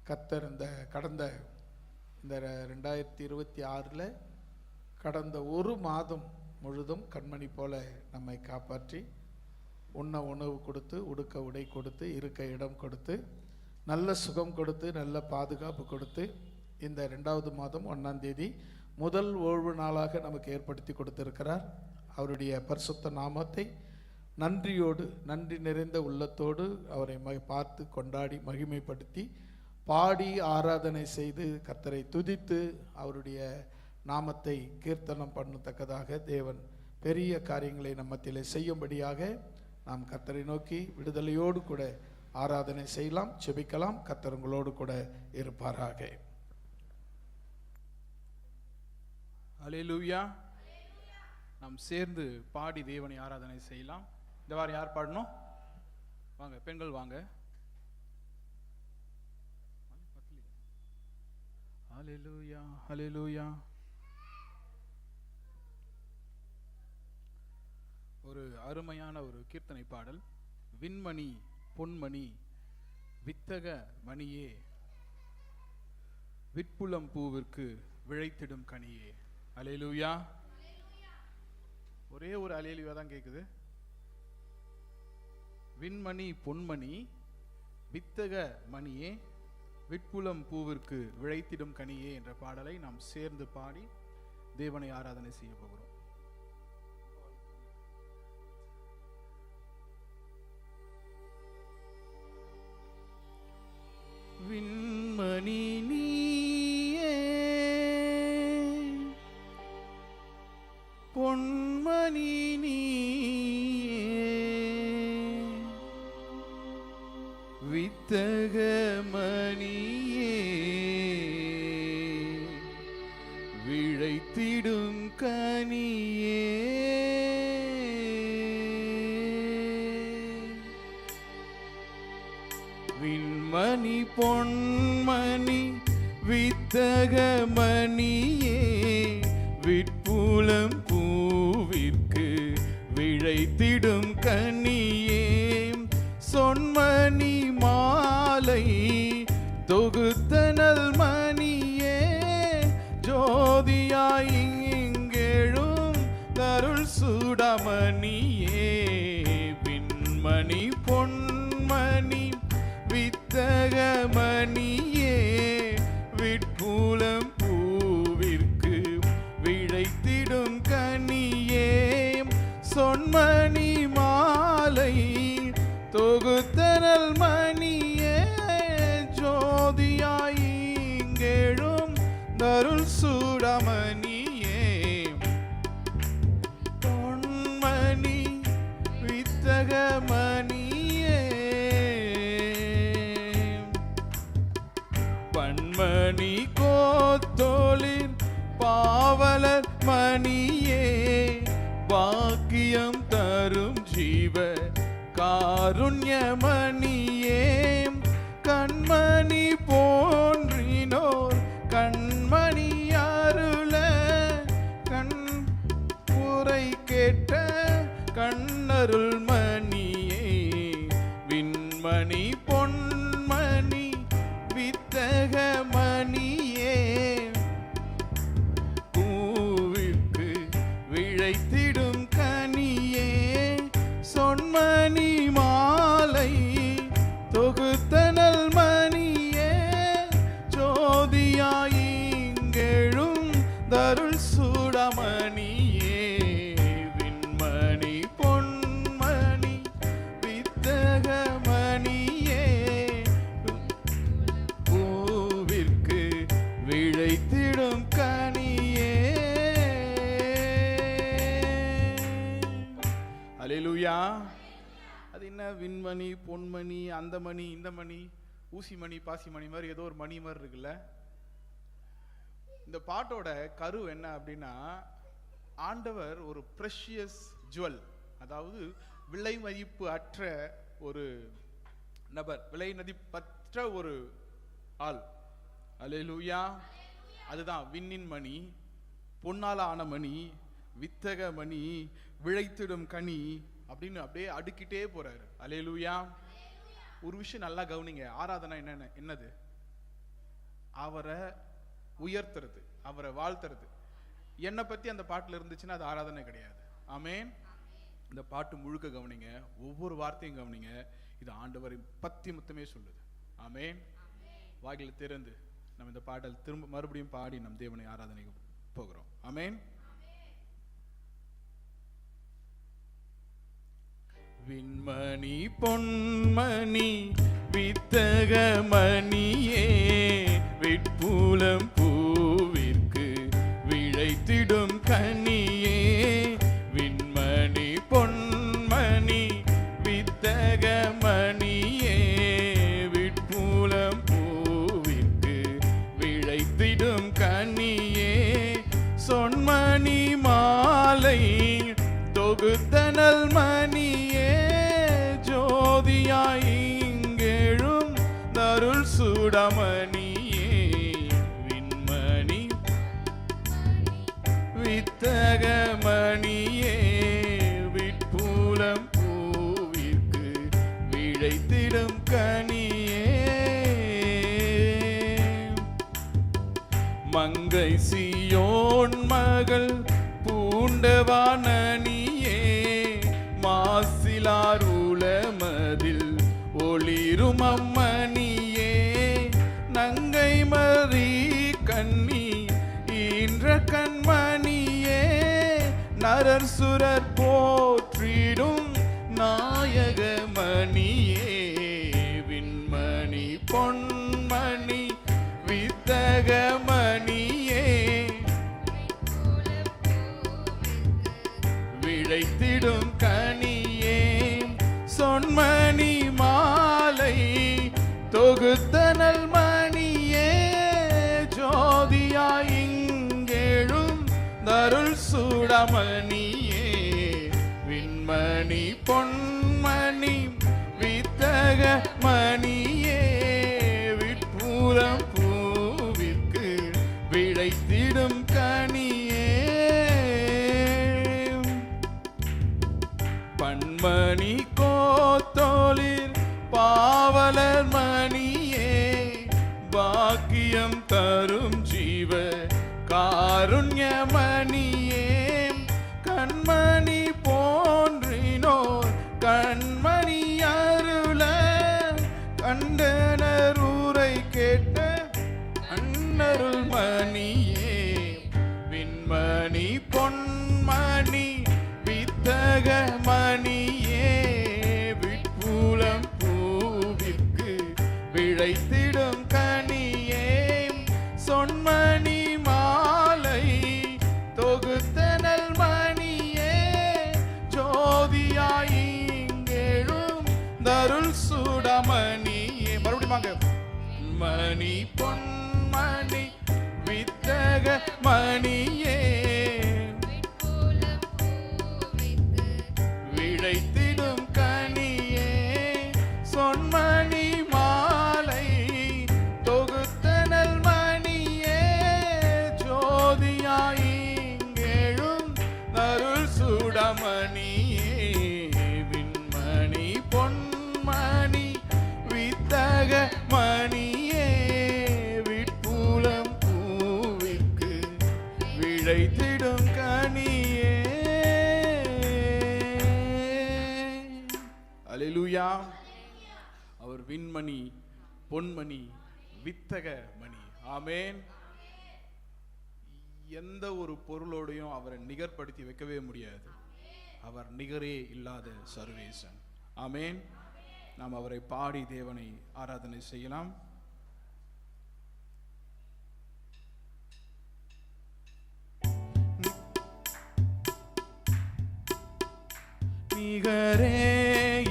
கர்த்தர் கடந்த 2026 கடந்த ஒரு மாதம் முழுதும் கண்மணி போல நம்மை காப்பாற்றி உண்ண உணவு கொடுத்து, உடுக்க உடை கொடுத்து, இருக்க இடம் கொடுத்து, நல்ல சுகம் கொடுத்து, நல்ல பாதுகாப்பு கொடுத்து, இந்த 2வது மாதம் 1ஆம் தேதி முதல் ஓய்வு நாளாக நமக்கு ஏற்படுத்தி கொடுத்திருக்கிறார். அவருடைய பரிசுத்த நாமத்தை நன்றியோடு, நன்றி நிறைந்த உள்ளத்தோடு அவரை பார்த்து கொண்டாடி மகிமைப்படுத்தி பாடி ஆராதனை செய்து கர்த்தரை துதித்து அவருடைய நாமத்தை கீர்த்தனம் பண்ணத்தக்கதாக தேவன் பெரிய காரியங்களை நம் மத்தியிலே செய்யும்படியாக நாம் கர்த்தரை நோக்கி விடுதலையோடு கூட ஆராதனை செய்யலாம், செபிக்கலாம். கர்த்தர் உங்களோடு கூட இருப்பாராக. அல்லேலூயா. நாம் சேர்ந்து பாடி தேவனை ஆராதனை செய்யலாம். இந்த வாரம் யார் பாடணும்? வாங்க பெண்கள் வாங்க. அல்லேலூயா, அல்லேலூயா. ஒரு அருமையான ஒரு கீர்த்தனை பாடல். விண்மணி பொன்மணி வித்தக மணியே, விட்புலம் பூவிற்கு விழைத்திடும் கனியே. அல்லேலூயா. ஒரே ஒரு அல்லேலூயா தான் கேக்குது. விண்மணி பொன்மணி வித்தக மணியே, விட்புலம் பூவிற்கு விழைத்திடும் கனியே என்ற பாடலை நாம் சேர்ந்து பாடி தேவனை ஆராதனை செய்ய போகிறோம். விண்மணி நீயே, பொன்மணி நீயே, வித்தக மணியே, விழைத்திடும் கனியே. விண்மணி பொன்மணி வித்தக மணியே, விட்புலம் பூவிற்கு விழைத்திடும் கனியே. சொன்மணி மாலை தொகுத்தனல் மணியே, ஜோதியாய் இங்கெழும் தருள் சூடமணியே. விண்மணி பொன்மணி வித்தக மணியே, விட்புலம் பூவிற்கு விழைத்திடும் கனியே. சொன்மணி மாலை தொகுத்தனல் மணியே, ஜோதியாய் இங்கெழும் தருள் சூடமணியே. பொன்மணி வித்தக மணியே, பன்மணி கோத்தோலின் பாவலர் மணியே, பாக்கியம் தரும் ஜீவ காருண்யமணியே. கண்மணி போன்றினோர் கண்மணி அருள, கண் புரை கேட்ட கண்ணருள் மணியே. விண்மணி பொன்மணி வித்தக மணியே, பூவிற்கு விழைத்திடும் கனியே. சொன்மணி மாலை தொகுத்தனல் மணியே, ஜோதியாய் இங்கெழும் தருள் சூடமணியே. விண்மணி பொன்மணி வித்தக மணியே, பூவிற்கு விழைத்திடும் கனியே. அல்லேலூயா. அது என்ன விண்மணி பொன்மணி, அந்த மணி இந்த மணி, ஊசி மணி பாசி மணி மாதிரி ஏதோ ஒரு மணி மாதிரி இருக்குல்ல. இந்த பாட்டோட கரு என்ன அப்படின்னா, ஆண்டவர் ஒரு ப்ரெஷியஸ் ஜுவல், அதாவது விலை மதிப்பு அற்ற ஒரு நபர், விலை மதிப்பற்ற ஒரு ஆள். அல்லேலூயா. அதுதான் விண்ணின் மணி, பொன்னால ஆன மணி, வித்தக மணி, விழைத்திடும் கனி அப்படின்னு அப்படியே அடுக்கிட்டே போறாரு. அல்லேலூயா. ஒரு விஷயம் நல்லா கவனிங்க. ஆராதனை என்னது? அவரை உயர்த்துறது, அவரை வாழ்த்துறது. என்னை பத்தி அந்த பாட்டுல இருந்துச்சுன்னா அது ஆராதனை கிடையாது. ஆமென். இந்த பாட்டு முழுக்க கவனிங்க, ஒவ்வொரு வார்த்தையும் கவனிங்க. இது ஆண்டவரை பத்தி மொத்தமே சொல்லுது. ஆமென். வாயில திறந்து நம்ம இந்த பாடல் திரும்ப மறுபடியும் பாடி நம் தேவனை ஆராதனைக்கு போகிறோம். ஆமென். விண்மணி பொன்மணி வித்தக மணியே, விட்புலம் பூவிற்கு விளைத்திடும் கனியே. விண்மணி பொன்மணி வித்தக மணியே, விட்புலம் பூவிற்கு விளைத்திடும் கனியே. சொன்மணி மாலை தொகுத்தனல் மணியே, ஜோதியாய் இங்கெழும் தருள் சூடமணியே. விண்மணி வித்தக மணியே, விட்புலம் பூவிற்கு விளைத்திடும் கனியே. மங்கை சீயோன் மகள் பூண்டவானியே, மாசிலார் உளமதில் ஒளிரும் அம்மணியே. நங்கை மறி கண்ணி ஈன்ற கண்மணியே, நரர் சுரர் போற்றிடும் நாயகமணியே. விண்மணி பொன்மணி வித்தக மணியே, விளைத்திடும் கனியே. சொன்மணி மாலை தொகுத்தனல் மணியே, ஜோதியாய் இங்கெழும் தருள் சூடமணியே. விண்மணி பொன்மணி வித்தக மணியே, விட்புலம் பூவிற்கு விளைத்திடும் கனியே. பன்மணி கோத்தோலில் பாவலர் மணியே, பாக்கியம் தரும் ஜீவ காருண்யமணியே. கண்மணி போன்றினோர் கண்மணி அருள, கண்டனர் ஊரை கேட்ட அன்னருள் மணியே. விண்மணி பொன்மணி வித்தக மணியே, விட்புலம் பூவிற்கு விளைத்திடும் கனியே. சொன்மணி மாலை தொகுத்தனல் மணியே, ஜோதியாய் இங்கெழும் தருள் சூடமணியே. மறுபடியும் மணி பொன்மணி வித்தக மணியே, விளைத்திடும் கனியே. சொன்மணி மாலை தொகுத்தனல் மணியே, ஜோதியாய் இங்கெழும் தருள் சூடமணியே. விண்மணி பொன்மணி வித்தக மணியே, விட்புலம் பூவிற்கு விளைத்திடும் கனியே. அல்லேலூயா. அவர் விண்மணி பொன்மணி வித்தக மணி. ஆமென். எந்த ஒரு பொருளோடையும் அவரை நிகர்படுத்தி வைக்கவே முடியாது. அவர் நிகரே இல்லாத சர்வேசன். ஆமென். நாம் அவரை பாடி தேவனை ஆராதனை செய்யலாம். நிகரே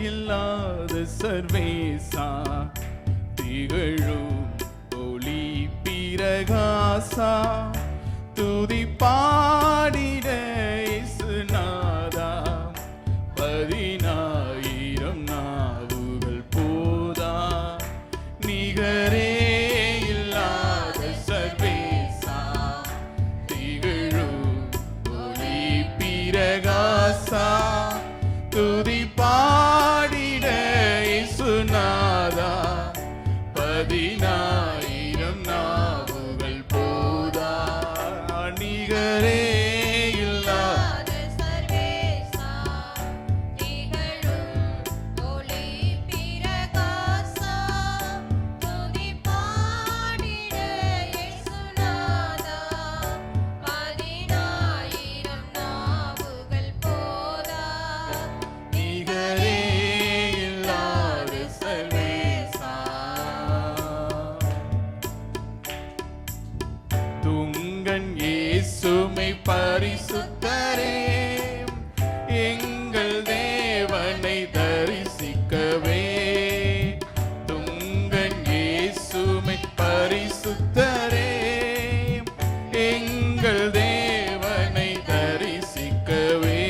இல்லாத சர்வேசா, திகழும் ஒளி பிரகாசா, துதி பாடிட இயேசுநாதா. 10,000 நாவுகள் போதா, நிகரே இல்லாத சர்வேசா, திகழும் ஒளி பிரகாசா, துதி பாடிட இயேசுநாதா. 10,000 நாவுகள் பரிசுத்தரே எங்கள் தேவனை தரிசிக்கவே துங்கன் இயேசுவை பரிசுத்தரே எங்கள் தேவனை தரிசிக்கவே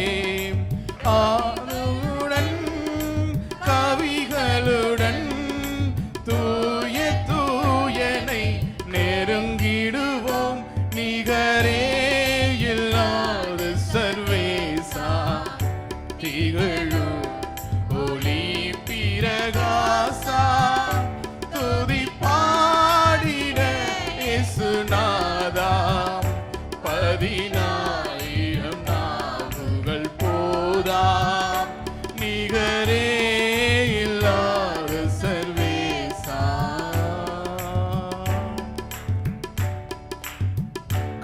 ஆளுடன் கவிகளுடன் தூய தூயனை நெருங்கிடுவோம் நிகரே இல்லாத சர்வேசா திகழும் ஒளி பிரகாசா துதி பாடிட இயேசுநாதா 10,000 நாவுகள் போதாம் நிகரே இல்லாத சர்வேசா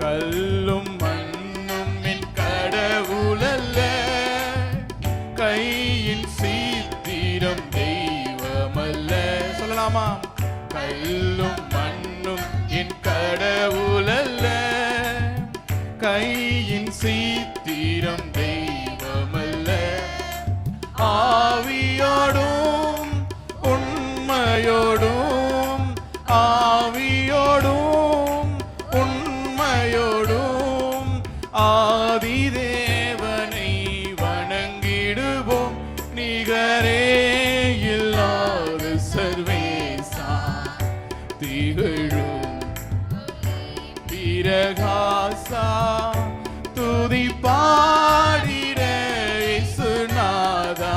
கல்லும் மண்ணும் என் கடவுளல்ல கையின் சீத்திரம் தெய்வமல்ல சொல்லலாமா கல்லும் மண்ணும் என் கடவுளல்ல கையின் சீத்திரம் தெய்வமல்ல ஆவியோடும் உண்மையோடும் ஆவியோடும் உண்மையோடும் ஆதிதேவனை வணங்கிடுவோம் நிகரே இல்லாத சர்வேசா திகழும் பிரகாசா துதி பாடிட இயேசுநாதா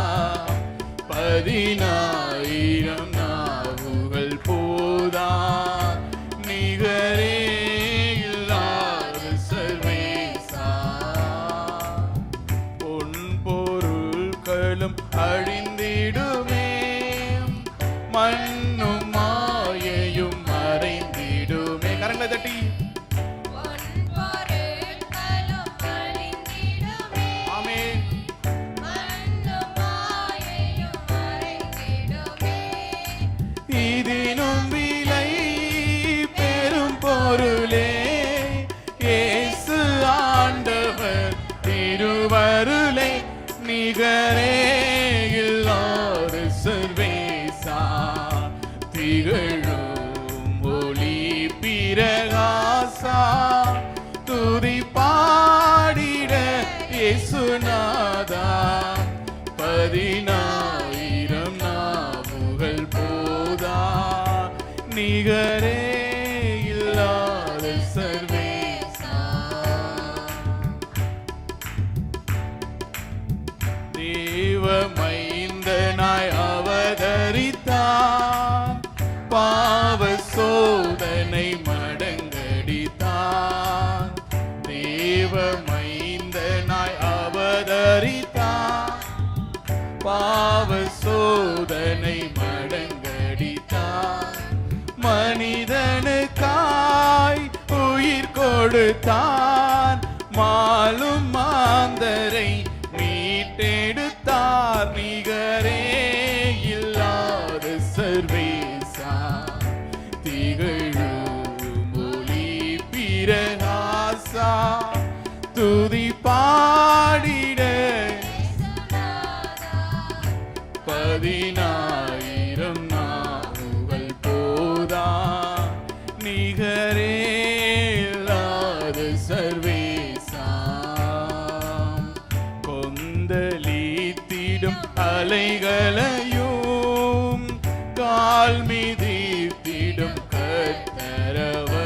10,000 நாவுகள் போதா நிகரே இல்லாத சர்வேசா பொன் பொருள்களும் அழிந்திடுமே மண்ணும் மாயையும் மறைந்திடுமே கரங்களை தட்டி ஆமென் இதினும் விலை பெரும் பொருளே இயேசு ஆண்டவர் திருவருளே நிகரே இல்லாத சர்வேசா திகழும் ஒளி பிரகாசா துதி பாடிட இயேசுநாதா 10,000 நாவுகள் போதா நிகரே இல்லாத சர்வேசா தேவமைந்தனாய் அவதரித்தான் பாவ சோதனை மடங்கடித்தான் தேவமைந்தனாய் அவதரித்தான் பாவ சோதனை மடங்கடித்தான் மனிதனுக்காய் உயிர் கொடுத்தான் மாலும் மாந்தரை மீட்டெடுத்தார் நிகரே இல்லாத சர்வேசா திகழும் ஒளி பிரகாசா துதி பாடிட 10,000 நாவுகள் போதா நிகரே இல்லாத சர்வேசா கொந்தளித்திடும் அலைகளையும் கால் மிதித்திடும் கர்த்தரவர்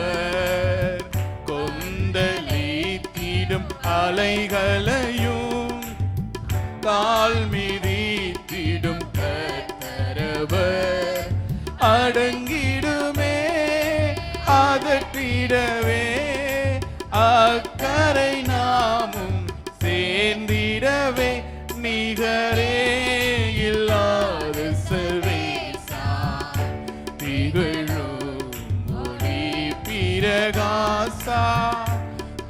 கொந்தளித்திடும் அலைகளையும் கால் மிதித்திடும் கர்த்தரவர் அடங்கிடுமே அதட்டிடவே அக்கறை நாமும் சேர்ந்திடவே நிகரே இல்லாத சர்வேசா திகழும் ஒளி பிரகாசா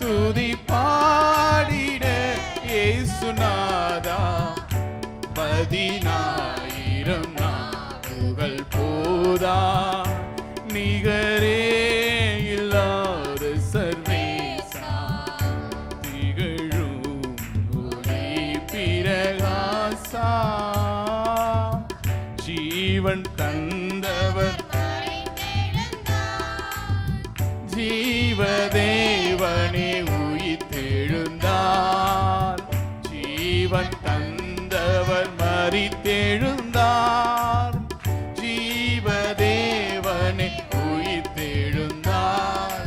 துதி பாடிட இயேசுநாதா 10,000 நாவுகள் போதா நிகரே இல்லாத சர்வேசா திகழ் ஜீவதேவனே உயிர்த்தெழுந்தார், ஜீவன் தந்தவர் மரித்தெழுந்தார், ஜீவதேவனே உயிர்த்தெழுந்தார்,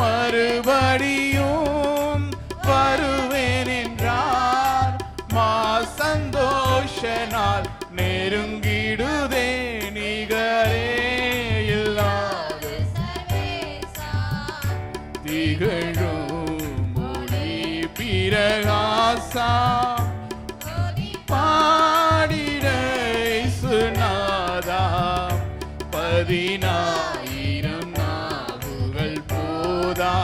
மறுபடியும் வருவேன் என்றார், மா சந்தோஷ நாள் நெருங்கிடுதே, நிகரே இல்லாத திகழும் ஒளி பிரகாசா, பாடிட இயேசுநாதா, 10,000 நாவுகள் போதா,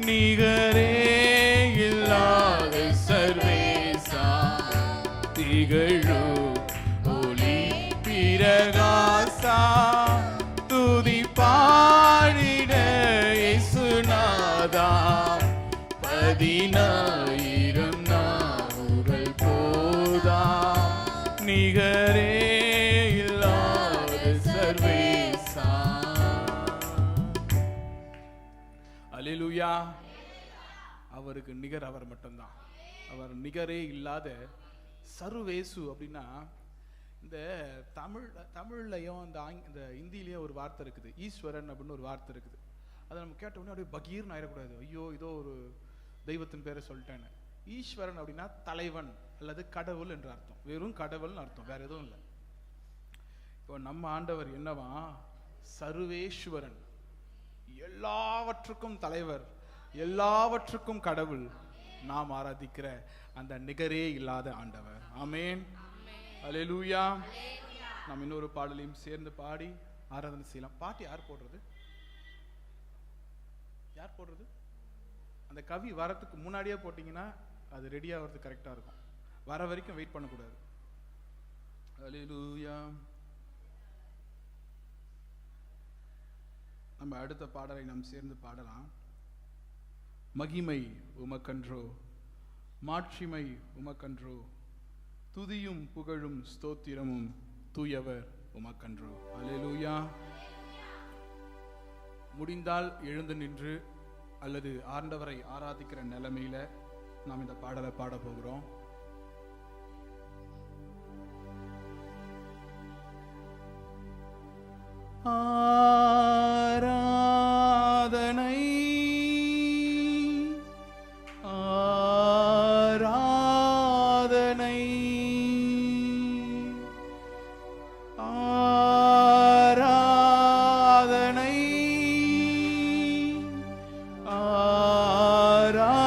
நிகரே இல்லாத சர்வேசா, திகழும் ஒளி பிரகாசா, துதி பாடிட இயேசுநாதா, 10,000 நாவுகள் போதா, நிகரே இல்லாத சர்வேசா. அல்லேலூயா. அவருக்கு நிகர் அவர் மட்டும்தான். அவர் நிகரே இல்லாத சர்வேசு. அப்படின்னா இந்த தமிழ்லையும் இந்த இந்தியிலையும் ஒரு வார்த்தை இருக்குது, ஈஸ்வரன் அப்படின்னு ஒரு வார்த்தை இருக்குது. அதை நம்ம கேட்ட உடனே அப்படியே பகீர்னு ஆயிடக்கூடாது, ஐயோ இதோ ஒரு தெய்வத்தின் பேரை சொல்லிட்டேன்னு. ஈஸ்வரன் அப்படின்னா தலைவன் அல்லது கடவுள் என்ற அர்த்தம், வெறும் கடவுள்னு அர்த்தம், வேற எதுவும் இல்லை. இப்போ நம்ம ஆண்டவர் என்னவா? சர்வேஸ்வரன், எல்லாவற்றுக்கும் தலைவர், எல்லாவற்றுக்கும் கடவுள், நாம் ஆராதிக்கிற அந்த நிகரே இல்லாத ஆண்டவர். ஆமென், அல்லேலூயா. நாம் இன்னொரு பாடலையும் சேர்ந்து பாடி ஆராதனை செய்யலாம். பாட்டு யார் போடுறது? யார் போடுறது? அந்த கவி வரத்துக்கு முன்னாடியே போட்டிங்கன்னா அது ரெடி ஆகிறதுக்கு கரெக்டாக இருக்கும். வர வரைக்கும் வெயிட் பண்ணக்கூடாது. அல்லேலூயா. நம்ம அடுத்த பாடலை நாம் சேர்ந்து பாடலாம். மகிமை உமக்கன்றோ, மாட்சிமை உமக்கன்றோ, துதியும் புகழும் ஸ்தோத்திரமும் தூயவர் உமக்கன்றோ. அல்லேலூயா. முடிந்தால் எழுந்து நின்று அல்லது ஆண்டவரை ஆராதிக்கிற நிலைமையில நாம் இந்த பாடலை பாட போகிறோம். ஆராதனை ஆராதனை ஆராதனை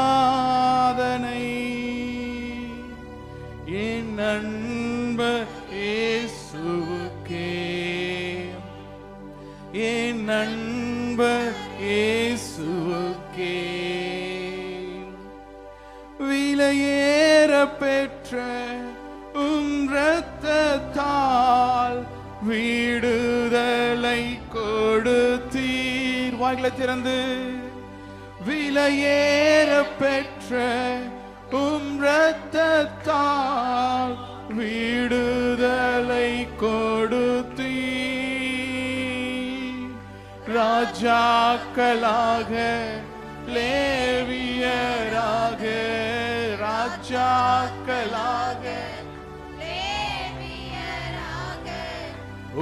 ஆராதனை என் நண்பர் இயேசுவுக்கே, என் நண்பர் இயேசுவுக்கே, விலையேற பெற்ற உம் இரத்தத்தால் விடுதலை கொடுத்தீர். வாய்களை திறந்து, விலையேற பெற்ற உம் இரத்தத்தால் விடுதலை கொடுத்தீர். ராஜாக்களாக லேவியராக, ராஜாக்களாக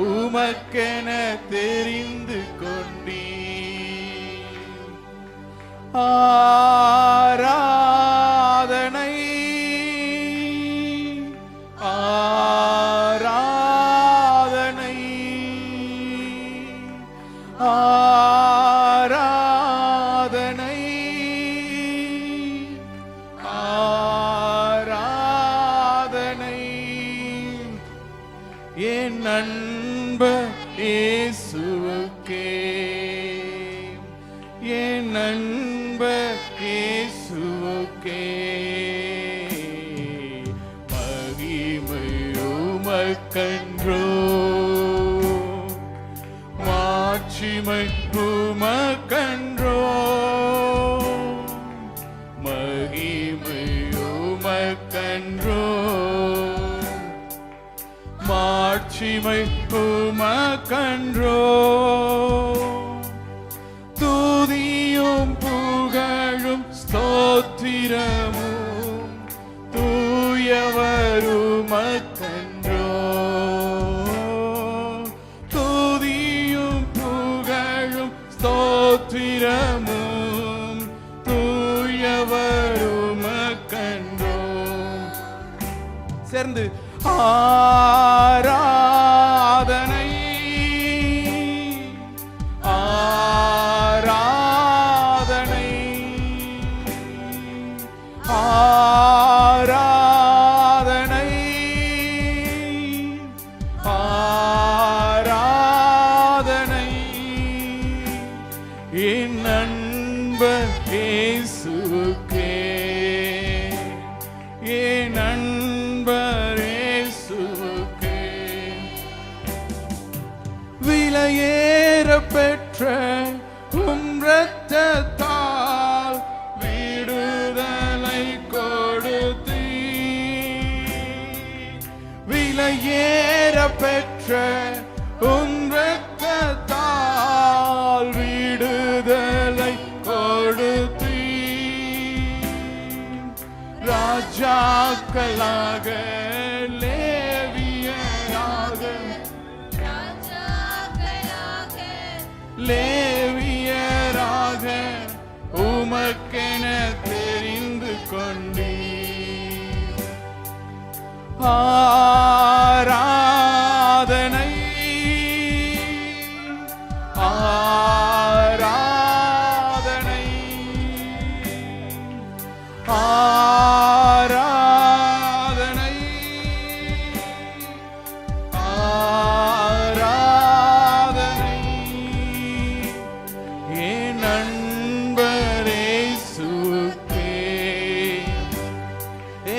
உமக்கென தெரிந்து கொண்டீர். ஆராதனை ஆராதனை ஆராதனை ஆராதனை என் நண்பர் இயேசுவுக்கே, என் நண்பர் இயேசுவுக்கே, மகிமை உமக்கன்றோ, மாட்சிமை உமக்கன்றோ, மகிமை உமக்கன்றோ, மாட்சிமை உமக்கன்றோ, சேர்ந்து ஆராதனை ஆராதனை ஆராதனை ஆராதனை என் நண்பர் இயேசுவுக்கே என் நண்பர் இயேசுவுக்கே விலையேற பெற்ற உம் இரத்தத்தால் விடுதலை கொடுத்தீர் விலையேற பெற்ற உம் இரத்தத்தால் விடுதலை கொடுத்தீர் ராஜாக்களாக லேவியராக லேவியராக உமக்கென தெரிந்து கொண்டீர் ஆராதனை ஆராதனை ஆராதனை ஆராதனை என் நண்பர் இயேசுவுக்கே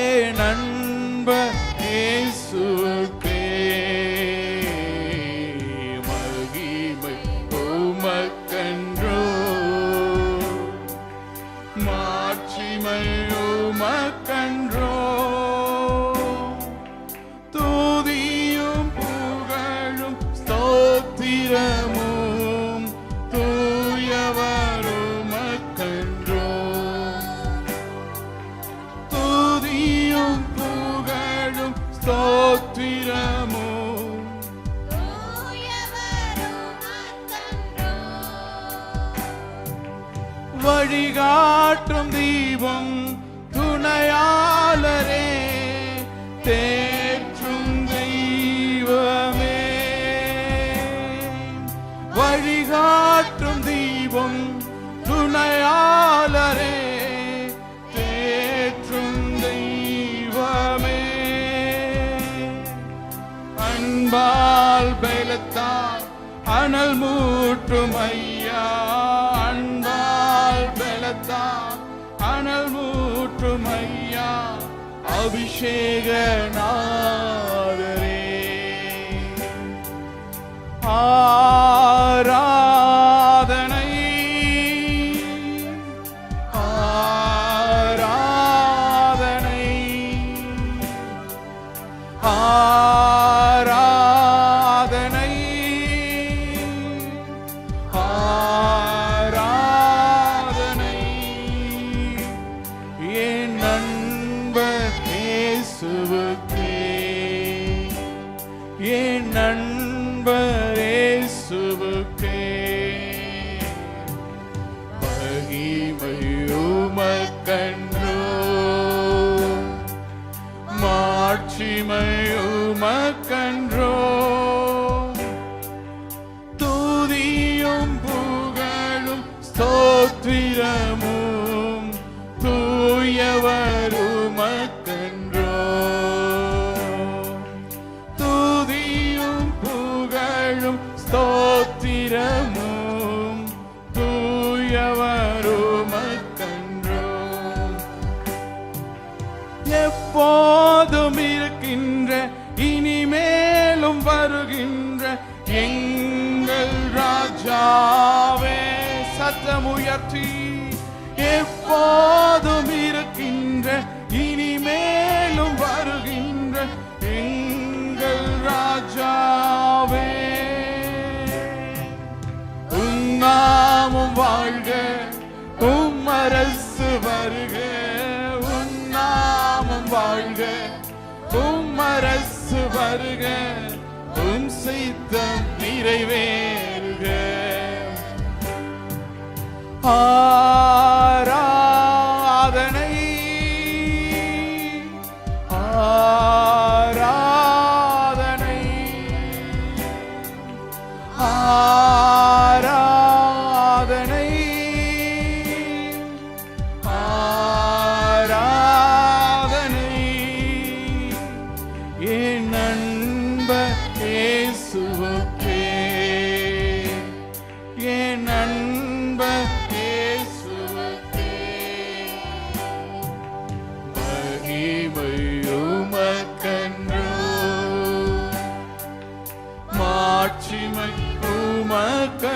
என் நண்பர் இயேசுவுக்கே மகிமை உமக்கன்றோ மாட்சிமை உமக்கன்றோ துதியும் புகழும் ஸ்தோத்திரமும் தூயவர் உமக்கன்றோ துதியும் புகழும் ஸ்தோத்திரமும் வழிகாட்டும் தீபம் துணையாளரே தேற்றும் தெய்வமே வழிகாட்டும் தீபம் துணையாளரே தேற்றும் தெய்வமே அன்பால் பலத்தால் அனல் மூட்டும் ஐயா அன்பால் பலத்தால் அனல் மூட்டும் ஐயா அபிஷேக நாதரே ஆராதனை ஆராதனை ஆராதனை ஆராதனை என் நண்பர் இயேசுவுக்கே என் நண்பர் இயேசுவுக்கே மகிமை உமக்கன்றோ மாட்சிமை உமக்கன்றோ துதியும் புகழும் ஸ்தோத்திரமும் தூயவர் உமக்கன்றோ துதியும் புகழும் ஸ்தோத்திரமும் தூயவர் உமக்கன்றோ எப்போதும் இருக்கின்ற இனிமேலும் வருகின்ற எங்கள் ராஜாவே சத்தம் உயர்த்தி எப்போதும் இருக்கின்ற இனிமேலும் வருகின்ற எங்கள் ராஜாவே உம் நாமம் வாழ்க உம் அரசு வருக உம் நாமம் வாழ்க உம் அரசு வருக உம் சித்தம் நிறைவேறுக ஆராதனை ஆராதனை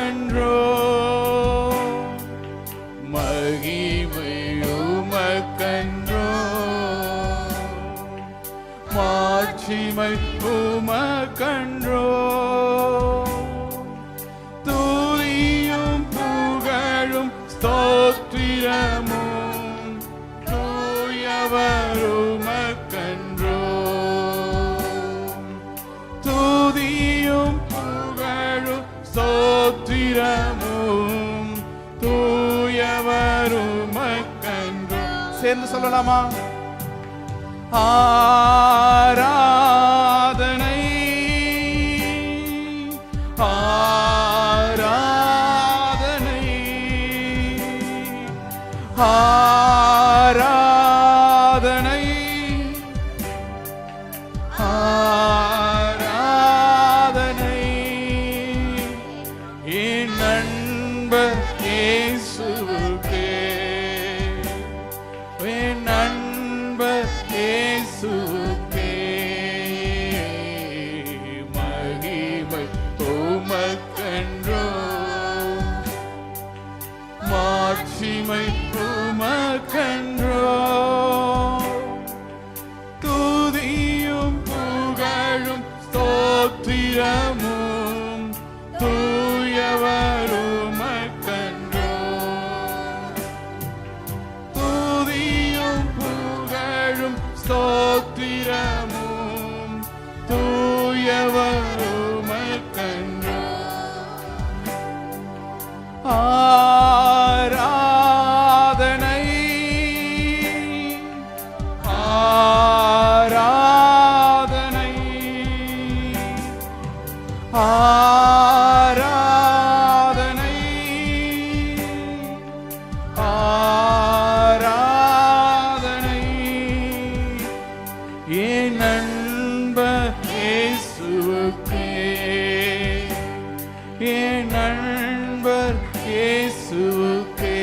உமக்கன்றோ, மகிமை உமக்கன்றோ, மாட்சிமை உமக்கன்றோ, துதியும் புகழும் ஸ்தோத்திரமும் தூயவர் உமக்கன்றோ, துதியும் புகழும் ஸ்தோத்திரமும் தூயவர் உமக்கன்றோ. சேர்ந்து சொல்லலாமா? ஆராதனை ஆராதனை ஆராதனை ஆராதனை என் நண்பர் இயேசுவுக்கே, என் நண்பர் இயேசுவுக்கே, மகிமை உமக்கன்றோ, மாட்சிமை உமக்கன்றோ, துதியும் புகழும் ஸ்தோத்திரமும் தூயவர் உமக்கன்றோ, துதியும் புகழும் ஸ்தோத்திரமும் தூயவர் உமக்கன்றோ. ஆராதனை ஆராதனை ஆராதனை ஆராதனை என் நண்பர் இயேசுவுக்கே, என் நண்பர் இயேசுவுக்கே,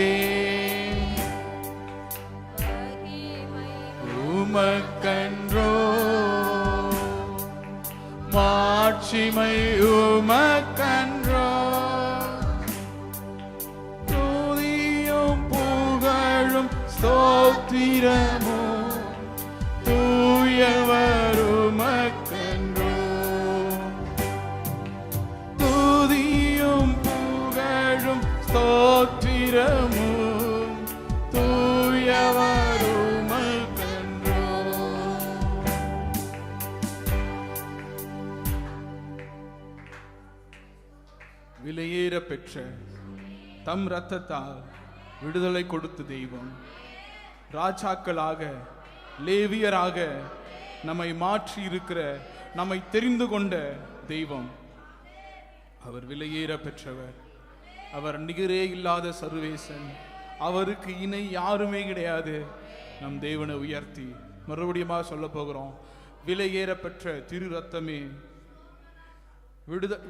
உமக்கன்றோ, மாட்சிமை உமக்கன்றோ, துதியும் புகழும் ஸ்தோத்திரமும் தூயவர் உமக்கன்றோ, துதியும் புகழும் ஸ்தோத்திரமும் தூயவர் உமக்கன்றோ. விலையேற பெற்ற தம் இரத்தத்தால் விடுதலை கொடுத்த தெய்வம், ராஜாக்களாக லேவியராக நம்மை மாற்றி இருக்கிற, நம்மை தெரிந்து கொண்ட தெய்வம். அவர் விலையேற பெற்றவர், அவர் நிகரே இல்லாத சர்வேசன், அவருக்கு இணை யாருமே கிடையாது. நம் தேவனை உயர்த்தி மறுபடியும் சொல்ல போகிறோம். விலையேற பெற்ற திரு ரத்தமே,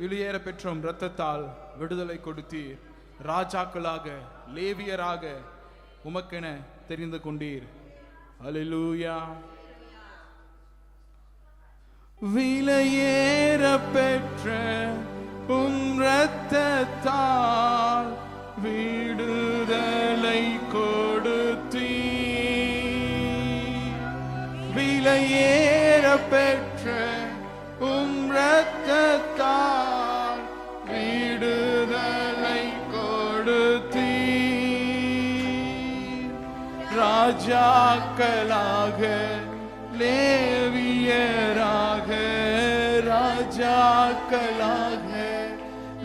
வெளியேற பெற்ற இரத்தத்தால் விடுதலை கொடுத்தீர், ராஜாக்களாக லேவியராக உமக்கென தெரிந்து கொண்டீர். அல்லேலூயா. விலையேற பெற்ற இரத்தத்தால் விடுதலை கொடுத்தீர், விலையேற பெற்ற இரத்தத்தால் விடுதலை கொடுத்தீர், ராஜாக்களாக லேவியராக, ராஜாக்களாக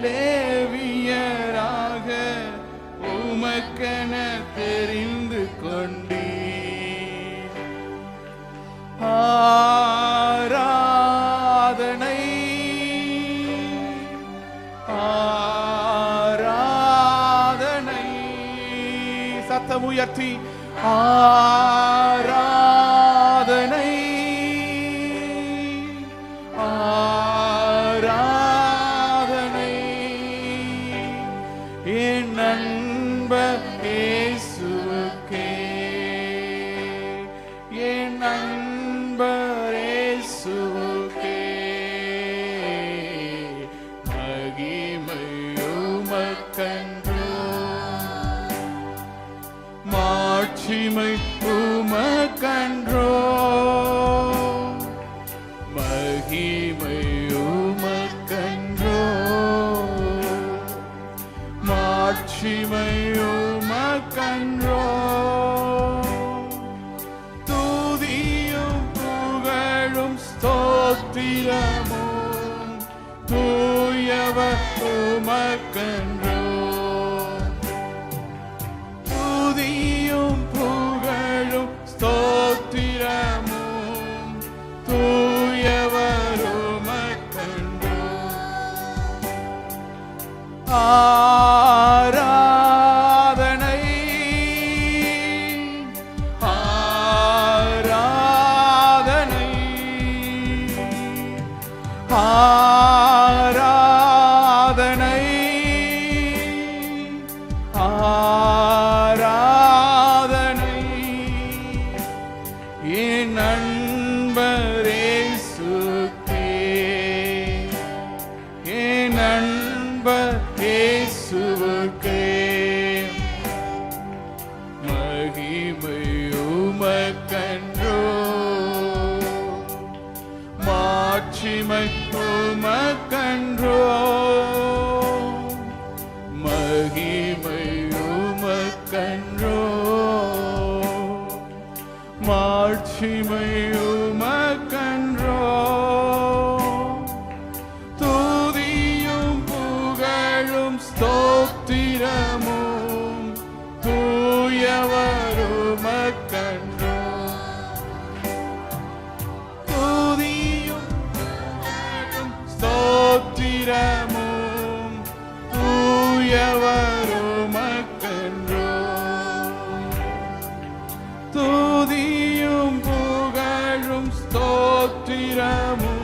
லேவியராக உமக்கென தெரிந்து கொண்டீர். ஆராதனை ஆராதனை, சத்தம் உயர்த்தி ஆராதனை ஆராதனை, என் நண்பர் இயேசுவுக்கே, என் நண்பர் இயேசுவுக்கே, மகிமை உமக்கன்றோ, உமக்கன்றோ, மாட்சிமை உமக்கன்றோ, மகிமை உமக்கன்றோ, மாட்சிமை உமக்கன்றோ, துதியும் புகழும் ஸ்தோத்திரமும் தூயவர் உமக்கன்றோ, துதியும் புகழும் ஸ்தோத்திரமும் தூயவர் உமக்கன்றோ, ஆராதனை ஆராதனை ஆராதனை ஆராதனை என் நண்பர் இயேசுவே, என் நண்பர் இயேசுவுக்கே மகிமை உமக்கன்றோ, மாட்சிமை உமக்கன்றோ, மகிமை உமக்கன்றோ, மாட்சிமை உமக்கன்றோ, துதியும் புகழும் ஸ்தோத்திரமும் தூயவர் உமக்கன்றோ, துதியும் புகழும் ஸ்தோத்திரமும் தூயவர் உமக்கன்றோ, துதியும் புகழும் ஸ்தோத்திரமும்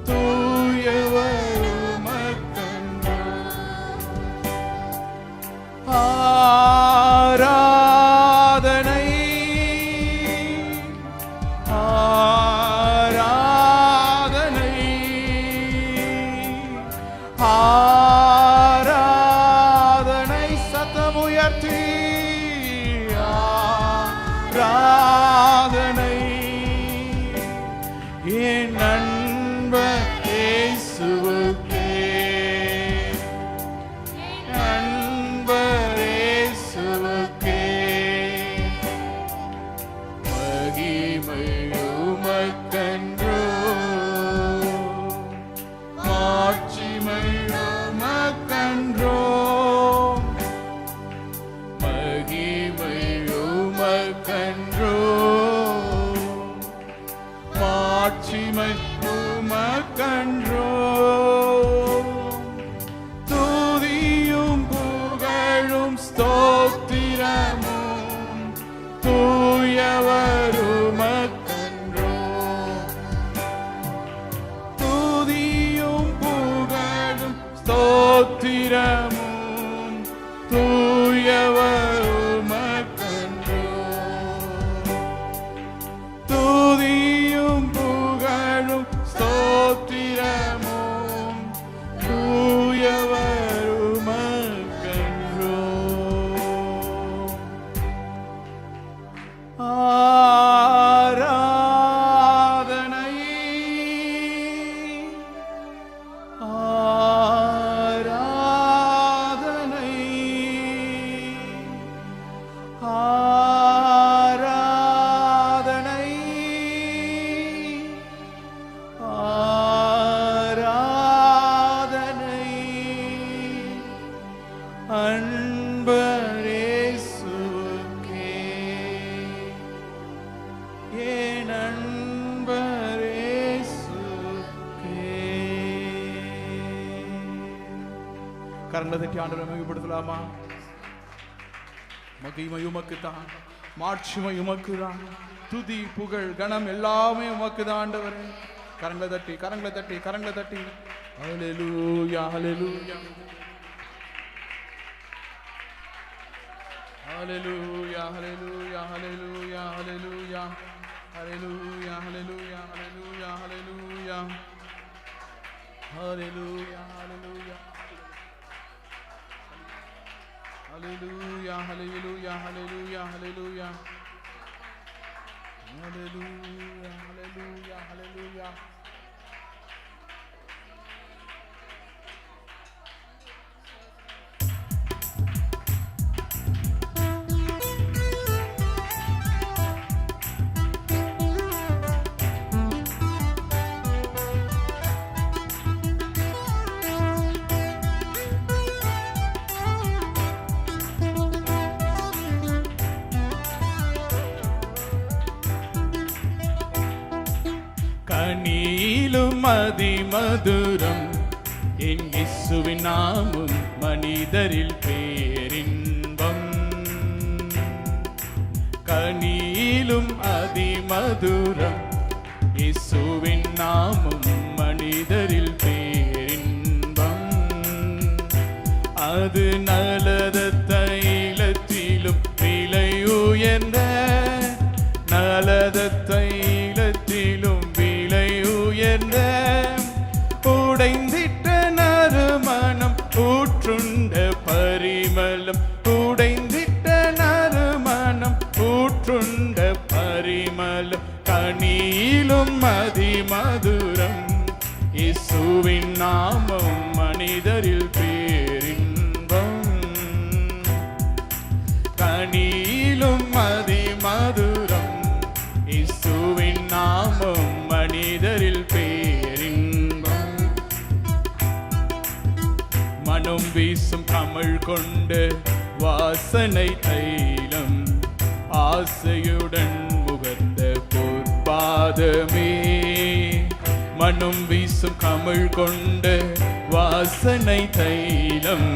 தூயவர் உமக்கன்றோ, ஆராதனை ஆராதனை ஆராதனை சத்தமுயர்த்தி ஆராதனை என் நண்பர் இயேசுவுக்கே, நண்பர் இயேசுவுக்கே மகிமை உமக்கன்றோ, மாட்சிமை உமக்கன்றோ, மகிமை உமக்கன்றோ, மாட்சிமை உமக்கன்றோ, துதியும் புகழும் ஸ்தோத்திரமும் தூயவர் உமக்கன்றோ, துதியும் புகழும் ஸ்தோத்திரமும் தூயவர் உமக்கன்றோ, துதியும் புகழும் ஸ்தோத்திரமும் தூயவர் உமக்கன்றோ, ஆராதனை ஆராதனை ஆராதனை ஆராதனை அன்பர் இயேசுவுக்கே, என் அன்பர் இயேசுவுக்கே. கரங்களை தட்டி ஆண்டவரை மகிமைப்படுத்தலாமா? மகிமை உமக்குத்தான், மாட்சிமை உமக்குதான், துதி புகழ் கணம் எல்லாமே உமக்குதான் ஆண்டவரே. கரங்களை தட்டி கரங்களை தட்டி கரங்களை தட்டி ஹல்லேலூயா ஹல்லேலூயா ஹல்லேலூயா ஹல்லேலூயா ஹல்லேலூயா ஹல்லேலூயா ஹல்லேலூயா ஹல்லேலூயா ஹல்லேலூயா ஹல்லேலூயா ஹல்லேலூயா ஹல்லேலூயா Hallelujah, hallelujah, hallelujah, hallelujah. Hallelujah, hallelujah, hallelujah. கனியிலும் அதிமதுரம் என் இயேசுவின் நாமம் மனிதரில் பேரின்பம். கனியிலும் அதிமதுரம் இயேசுவின் நாமம் மனிதரில் பேரின்பம். அது நலத தைலத்திலும் விலை உயர்ந்த நலத தைலத்திலும் உடைந்திட்ட நறுமணம் ஊற்றுண்ட பரிமளம். உடைந்திட்ட நறுமணம் ஊற்றுண்ட பரிமளம். கனியிலும் அதிமதுரம் இயேசுவின் நாமம் மனிதரில் பேரின்பம். கனியிலும் அதிமதுரம் இயேசுவின் நாமம் மனிதரில் பேரின்பம். மனம் வீசும் கமழ் கொண்டு வாசனை தைலம் ஆசையுடன் முகர்ந்த பொற்பாதமே. மனம் வீசும் கமழ் கொண்டு வாசனை தைலம்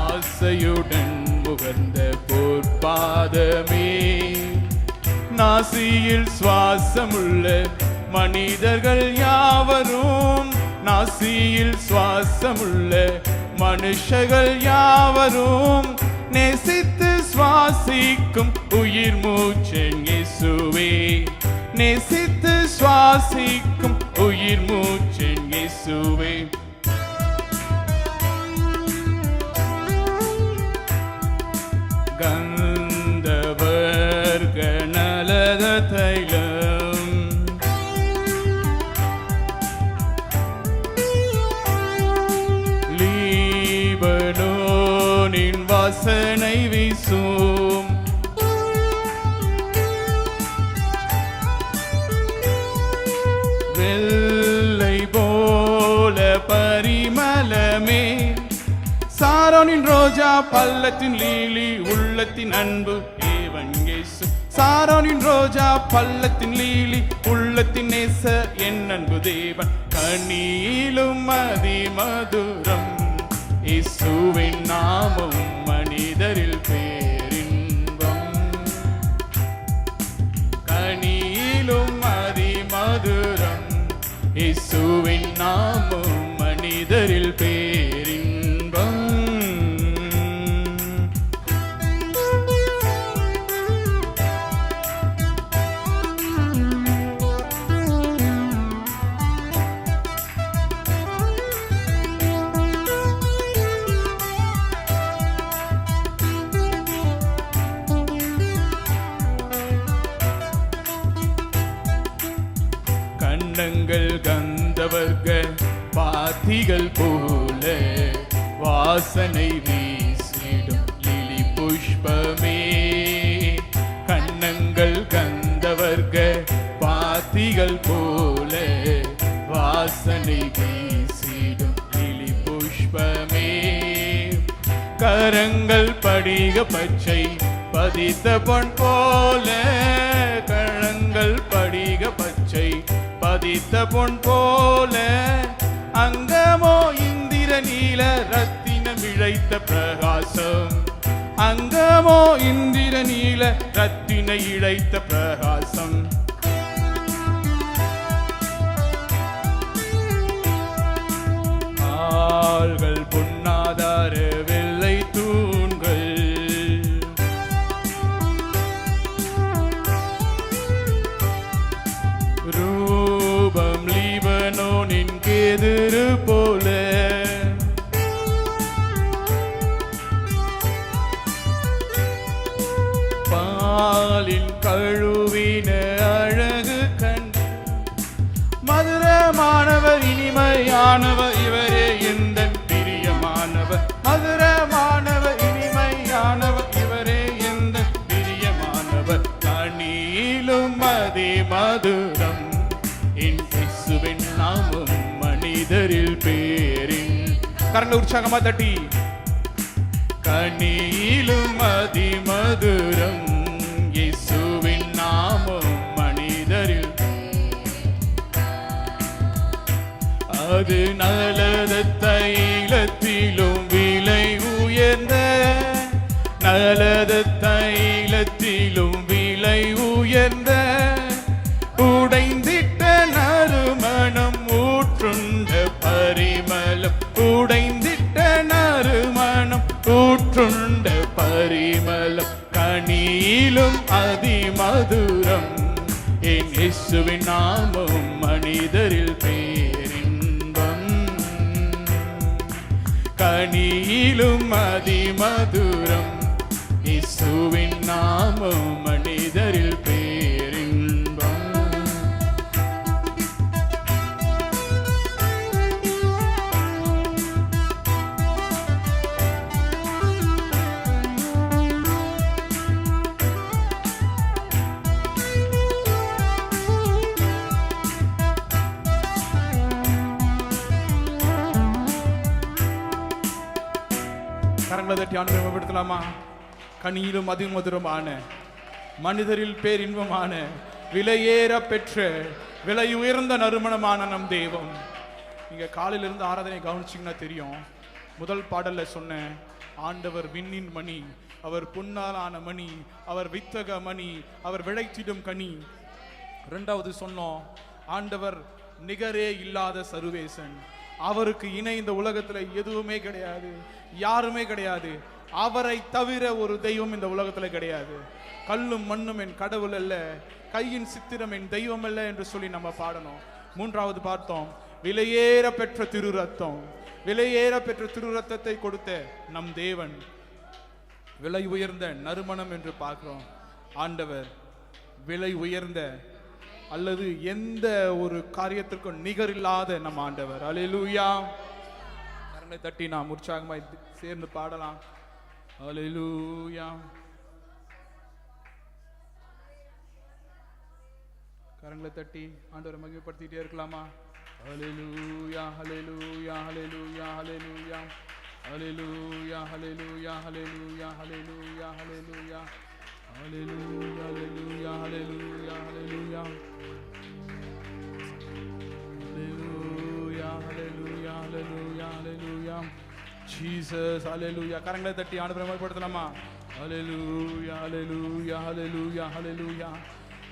ஆசையுடன் முகர்ந்த பொற்பாதமே. நாசியில் சுவாசமுள்ள மனிதர்கள் யாவரும் நாசியில் சுவாசமுள்ள மனுஷர்கள் யாவரும் நேசித்து சுவாசிக்கும் உயிர் மூச்சன் இயேசுவே. நேசித்து சுவாசிக்கும் உயிர் மூச்சன் இயேசுவே. கந்தவர்கணலத தைலம் லீபனோனின் வாசனை வீசும். வெள்ளை போல பரிமளமே. சாரோனின் ரோஜா பள்ளத்தின் லீலி உள்ளத்தின் அன்பு தேவன் இயேசு. சாரோனின் ரோஜா பள்ளத்தின் லீலி உள்ளத்தின் நேச என் அன்பு தேவன். கனியிலும் அதிமதுரம் இயேசுவின் நாமம் மனிதரில் பேரின்பம். கனியிலும் அதிமதுரம் இயேசுவின் நாமம் மனிதரில் பேரின்பம். கண்ணங்கள் கந்தவர்க பாத்திகள் போல வாசனை வீசிடும் லிலி புஷ்பமே. கண்ணங்கள் கந்தவர்க பாத்திகள் போல வாசனை வீசிடும் லிலி புஷ்பமே. கரங்கள் படிக பச்சை பதித்த பொன் போல. கரங்கள் படிக பச்சை பதித்த பொன் போல. அங்கமோ இந்திர நீல ரத்தினம் இழைத்த பிரகாசம். அங்கமோ இந்திர நீல ரத்தின இழைத்த பிரகாசம். ஆள்கள் பொன்னாதார வெள்ளை தூண்கள். ரூபம் லீபனோனின் கேதுரு போல. நாளில் கழுவின அழகு கண்டு மதுரமானவர் இனிமையானவர் இவரே எந்த பிரியமானவர் மதுரமானவர் இனிமையானவர் இவரே எந்த பிரியமானவர் கனியிலும் மதி மதுரம் என் இயேசுவின் நாமம் மனிதரில் பேரின் கரங்களை உற்சாகமா தட்டி கனியிலும் மதி மதுரம் இயேசுவின் நாமம் மனிதரில் அது நலத தைலத்திலும் விலை உயர்ந்த நலத தைலத்திலும் விலை உயர்ந்த உடைந்திட்ட நறுமணம் ஊற்றுண்ட பரிமளம் உடைந்திட்ட நறுமணம் ஊற்றுண்ட பரிமளம் கனியிலும் அதிமதுரம் என் இயேசுவின் நாமம் மனிதரில் பேரின்பம் கனியிலும் அதிமதுரம் இயேசுவின் நாமம் மனிதரில் பேரின்பம். கரங்களை தட்டி ஆண்டவரை மகிமைப்படுத்தலாமா? கனியிலும் அதிமதுரமான மனிதரில் பேரின்பமான விலையேற பெற்ற விலை உயர்ந்த நறுமணமான நம் தெய்வம். நீங்க காலையிலிருந்து ஆராதனை கவனிச்சிங்கன்னா தெரியும். முதல் பாடல்ல சொன்ன ஆண்டவர் விண்ணின் மணி, அவர் பொன்னாலான மணி, அவர் வித்தக மணி, அவர் விளைத்திடும் கனி. இரண்டாவது சொன்னோம் ஆண்டவர் நிகரே இல்லாத சர்வேசன், அவருக்கு இணை இந்த உலகத்துல எதுவுமே கிடையாது, யாருமே கிடையாது. அவரை தவிர ஒரு தெய்வம் இந்த உலகத்துல கிடையாது. கல்லும் மண்ணும் என் கடவுள் அல்ல, கையின் சித்திரம் என் தெய்வம் அல்ல என்று சொல்லி நம்ம பாடணும். மூன்றாவது பார்த்தோம் விலையேற பெற்ற திரு ரத்தம். விலையேற பெற்ற திரு ரத்தத்தை கொடுத்த நம் தேவன் விலை உயர்ந்த நறுமணம் என்று பார்க்கிறோம். ஆண்டவர் விலை உயர்ந்த அல்லது எந்த ஒரு காரியத்திற்கும் நிகரில்லாத நம் ஆண்டவர். அல்லேலூயா. கரங்களை தட்டி நாம் உற்சாகமாய் சேர்ந்து பாடலாம். அல்லேலூயா. கரங்களை தட்டி ஆண்டவரை மகிமைப்படுத்திட்டே இருக்கலாமா? அல்லேலூயா அல்லேலூயா அல்லேலூயா அல்லேலூயா அல்லேலூயா அல்லேலூயா அல்லேலூயா அல்லேலூயா அல்லேலூயா அல்லேலூயா அல்லேலூயா அல்லேலூயா அல்லேலூயா அல்லேலூயா அல்லேலூயா அல்லேலூயா அல்லேலூயா ஜீசஸ் அல்லேலூயா. கரங்களை தட்டி ஆண்டவரை மகிமைப்படுத்தலாமா? அல்லேலூயா அல்லேலூயா அல்லேலூயா அல்லேலூயா.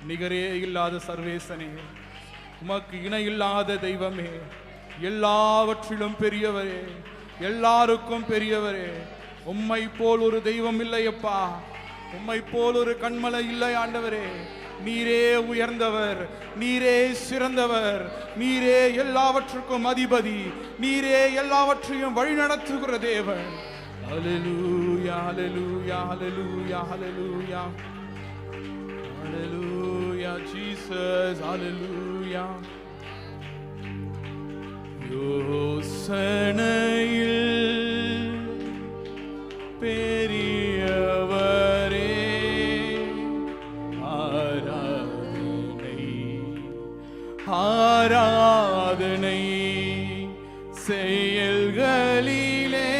நிகரே இல்லாத சர்வேசனே, உமக்கு இணை இல்லாத தெய்வமே, எல்லாவற்றிலும் பெரியவரே, எல்லாருக்கும் பெரியவரே, உம்மை போல் ஒரு தெய்வம் இல்லையப்பா, உம்மை போல் ஒரு கண்மலை இல்லை ஆண்டவரே. நீரே உயர்ந்தவர், நீரே சிறந்தவர், நீரே எல்லாவற்றுக்கும் அதிபதி, நீரே எல்லாவற்றையும் வழிநடத்துகிற தேவன். அல்லேலூயா அல்லேலூயா அல்லேலூயா அல்லேலூயா அல்லேலூயா ஜீசஸ் அல்லேலூயா. யோசனையில் பெரியவரே, ஆராதனை ஆராதனை செயல்களிலே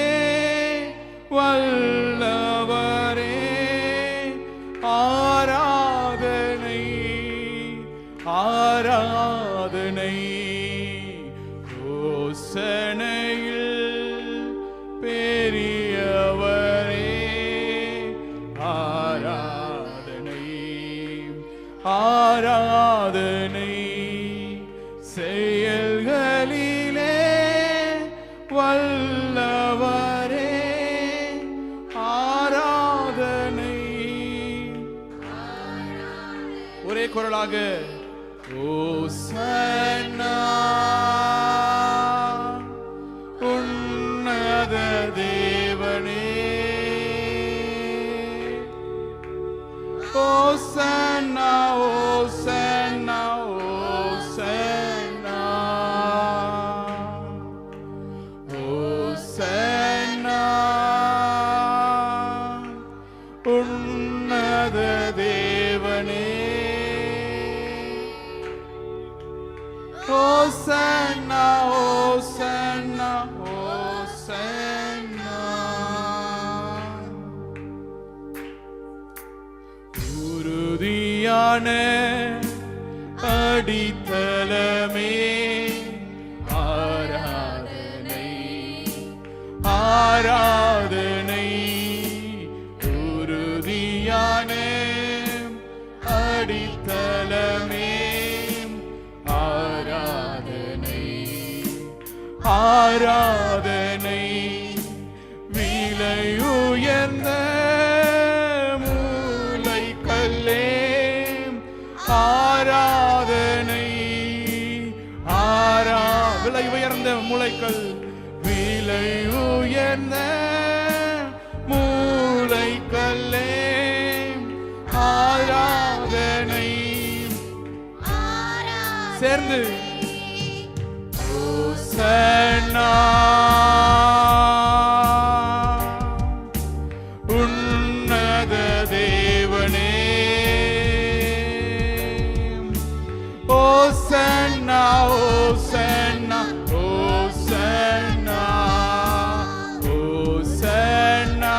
வல்லவரே, ஆராதனை ஆராதனை யோசனையில் பெரியவரே, ஆராதனை ஆராதனை செயல்களிலே வல்லவரே, ஆராதனை. ஒரே குரலாக ஓசன்னா உன்னத தேவனே, ஓ உறுதியான அடித்தளமே ஆராதனை ஆராதனை உறுதியான அடித்தளமே ஆராதனை ஆராதனை விலையுயர்ந்த மூலைக்கல்லே ஆராதனை விலை உயர்ந்த மூலைக்கல் விலை உயர்ந்த மூலைக்கல்லே ஆராதனை சேர்ந்து ஓசன்னா உன்னத தேவனே ஓசன்னா ஓசன்னா ஓசன்னா ஓசன்னா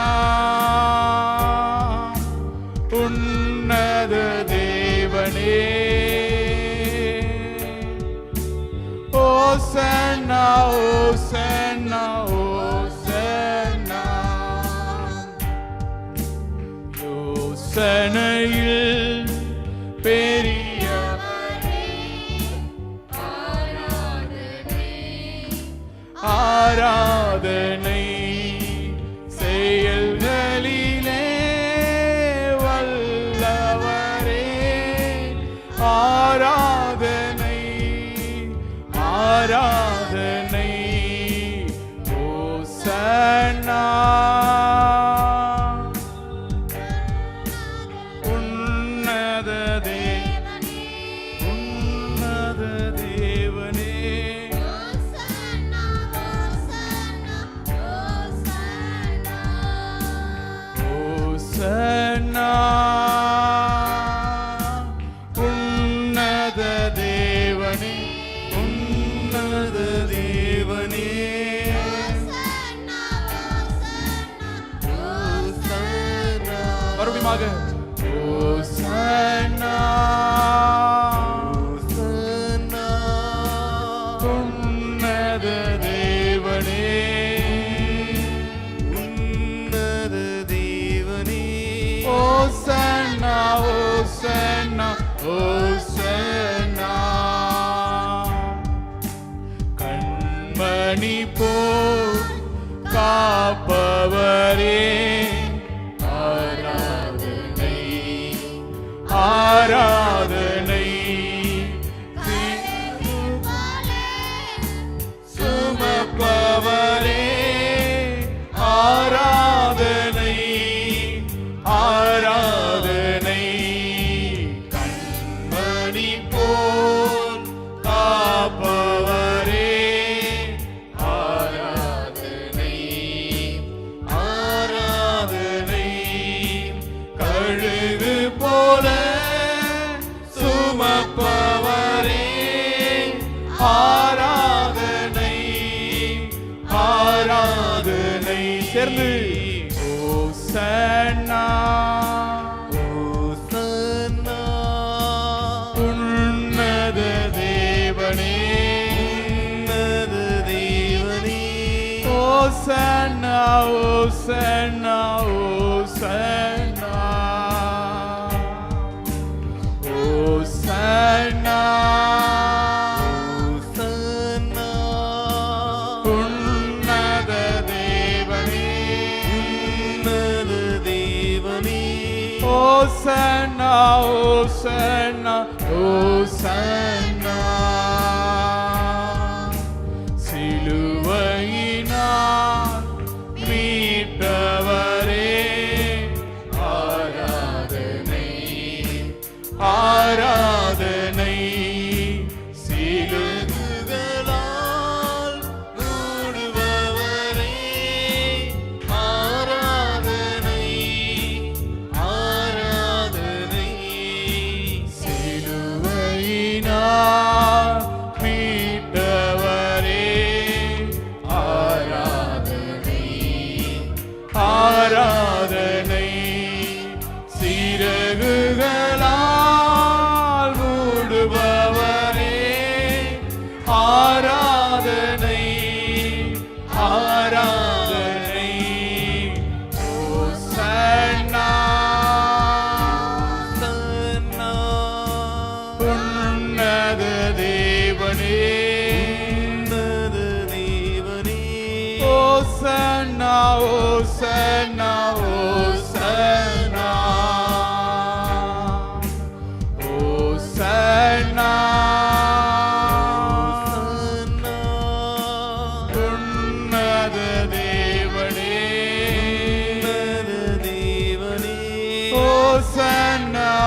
உன்னத தேவனே ஓசன்னா ஓசன்னா ஓசன்னா யோசனையில் பெரியவரே ஆராதனை செயல்களிலே வல்லவரே ஆராதனை ஆராதனை ஓசன்னா உன்னத தேவனே உன்னத தேவனே ஓசன்னா உன்னத தேவனே உன்னத தேவனே மறுபடியுமாக ஓசன்னா உன்னத தேவனே உன்னத தேவனே ஓசன்னா ஓசன்னா ஓசன்னா கண்மணி போல் காப்பவரே ஆராதனை ஆராதனை சுமப்பவரே ஆராதனை ஆராதனை கண்மணி போல் காப்பவரே ஆராதனை ஆராதனை கழுகு போல சுமப்பவரே ஆராதனை ஆராதனை சேர்ந்து ஓசன்னா ஓசன்னா உன்னத தேவனே உன்னத தேவனே ஓசன்னா ஓசன்னா ஓசன்னா ஓசன்னா ஓசன்னா உன்னத தேவனே உன்னத தேவனே ஓசன்னா ஓசன்னா ஓசன்னா சிலுவையினால் மீட்டவரே ஆராதனை ஆராதனை சிலுவைகளால் மூடுபவரே ஆராதனை ஆராதனை சிலுவையினால் மீட்டவரே ஆராதனை ஆராதனை சிறகுகளால்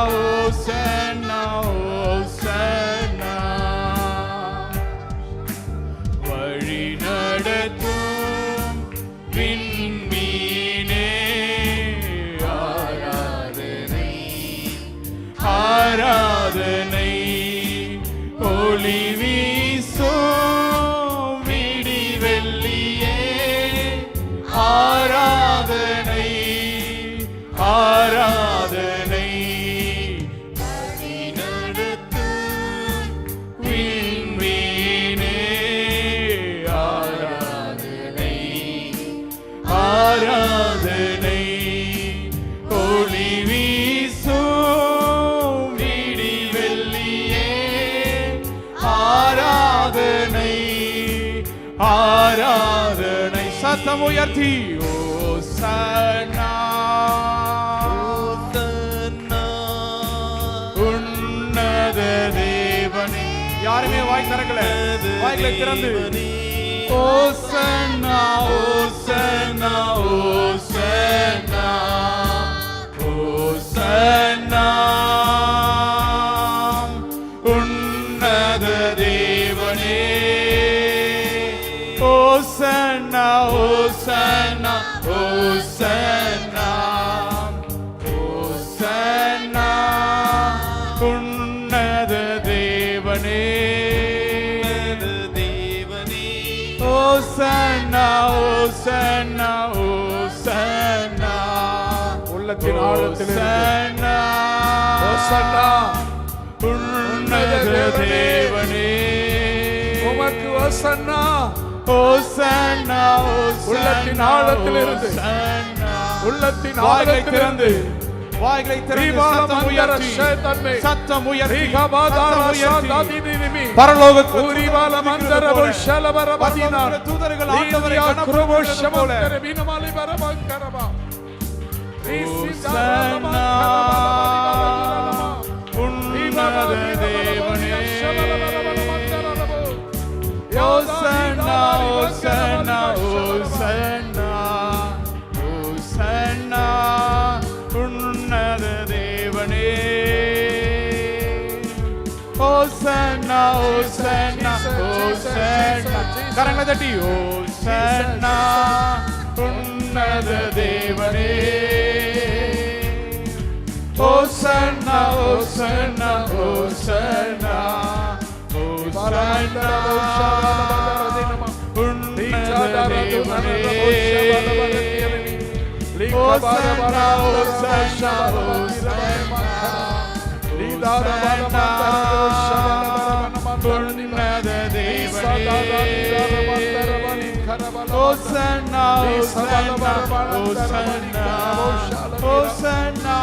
ஓசன்னா ஓசன்னா வழி நடத்தும் விண்மீனே ஆராதனை ஆராதனை ஒளி வீசும் விடிவெள்ளியே ஆராதனை ஆராதனை வழி நடத்தும் விண்மீனே ஆராதனை ஆராதனை ஒளி வீசும் விடிவெள்ளியே ஆராதனை ஆராதனை சத்தம் உயர்த்தி ஓசன்னா உன்னத தேவனே யாருமே வாய் திறக்கல வாய்களை திறந்து ஓசன்னா ஓசன்னா ஓசன்னா ஓசன்னா உன்னத தேவனே ஓசன்னா ஓசன்னா ஓசன்னா ஓசன்னா உன்னத தேவனே ஓசன்னா ஓசன்னா ஓசன்னா உள்ளத்தின் ஆழத்தில் ஓசன்னா ஓசன்னா உன்னத தேவனே உமக்கு ஓசன்னா ஓசன்னா உள்ளத்தின் ஆழத்திலிருந்து உள்ளத்தின் ஆழத்திலிருந்து வாய்களை திறந்து சத்தம் உயர்த்தி சத்தம் உயர்த்தி பரலோக தூதர்கள் ஆண்டவரை கனப்படுத்துவது போல ஓசன்னா உன்னத தேவனே ஓசன்னா ஓசன்னா ஓசன்னா ஓசன்னா உன்னத தேவனே ஓசன்னா ஓசன்னா ஓசன்னா கரங்களை தட்டி ஓசன்னா உன்னத தேவனே ஓசன்னா ஓசன்னா ஓசன்னா ஓசன்னா உன்னத தேவனே ஓசன்னா ஓசன்னா உன்னத தேவனே ஓசன்னா ஓசன்னா ஓசன்னா ஓசன்னா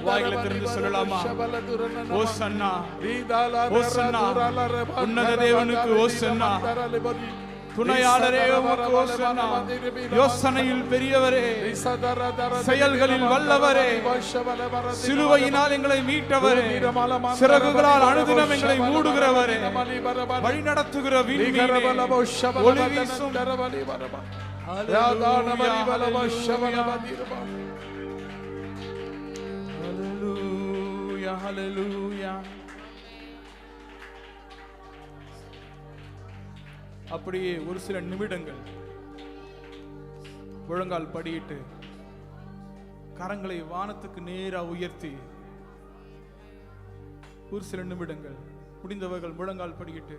வாய்களை திறந்து சொல்லலாமா ஓசன்னா ஓசன்னா உன்னத தேவனுக்கு ஓசன்னா துணையாளரே உமக்கு ஓசன்னா யோசனையில் பெரியவரே செயல்களில் வல்லவரே சிலுவையினால் எங்களை மீட்டவரே சிறகுகளால் அனுதினம் எங்களை மூடுகிறவரே வழி நடத்துகிற விண்மீனே ஒளி வீசும் ஹல்லேலூயா ஹல்லேலூயா. அப்படியே ஒரு சில நிமிடங்கள் முழங்கால் படியிட்டு கரங்களை வானத்துக்கு நேரா உயர்த்தி ஒரு சில நிமிடங்கள் முடிந்தவர்கள் முழங்கால் படியிட்டு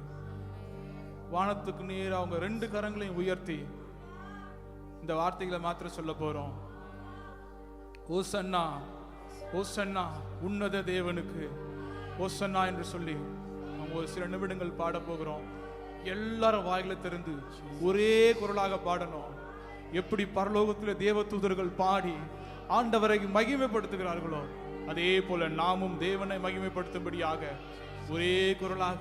வானத்துக்கு நேரா அவங்க ரெண்டு கரங்களையும் உயர்த்தி இந்த வார்த்தைகளை மாத்திரம் சொல்ல போறோம். ஓசன்னா ஓசன்னா உன்னத தேவனுக்கு ஓசன்னா என்று சொல்லி அவங்க ஒரு சில நிமிடங்கள் பாட போகிறோம். எல்லாரும் வாய்களை திறந்து ஒரே குரலாக பாடணும். எப்படி பரலோகத்தில் தேவ தூதர்கள் பாடி ஆண்டவரை மகிமைப்படுத்துகிறார்களோ அதே போல நாமும் தேவனை மகிமைப்படுத்தும்படியாக ஒரே குரலாக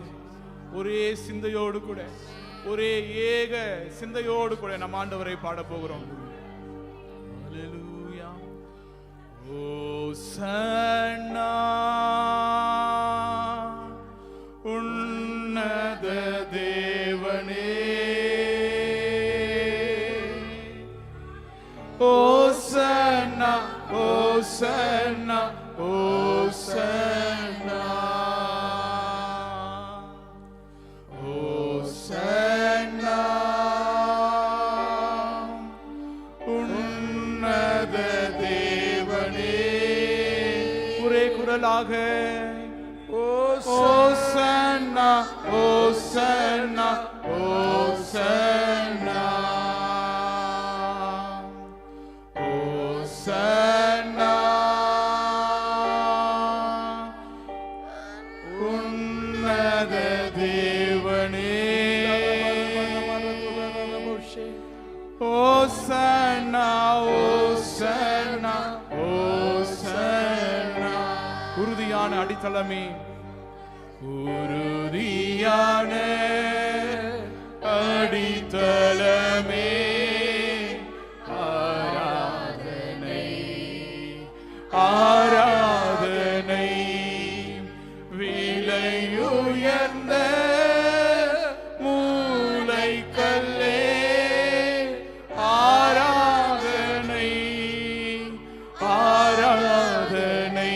ஒரே சிந்தையோடு கூட ஒரே ஏக சிந்தையோடு கூட நம் ஆண்டவரை பாட போகிறோம். ஹல்லேலூயா. ஓசன்னா உன்னத தேவனே ஓசன்னா ஓசன்னா ஓசன்னா உன்னத தேவனே. ஒரே குரலாக ஓசன்னா ஓசன்னா ஓசன்னா ஓசன்னா உன்னத தேவனே. ஓசன்னா ஓசன்னா ஓசன்னா. உறுதியான அடித்தளமே, உறுதியான அடித்தளமே, ஆராதனை ஆராதனை விலையுயர்ந்த மூலைக்கல்லே, ஆராதனை ஆராதனை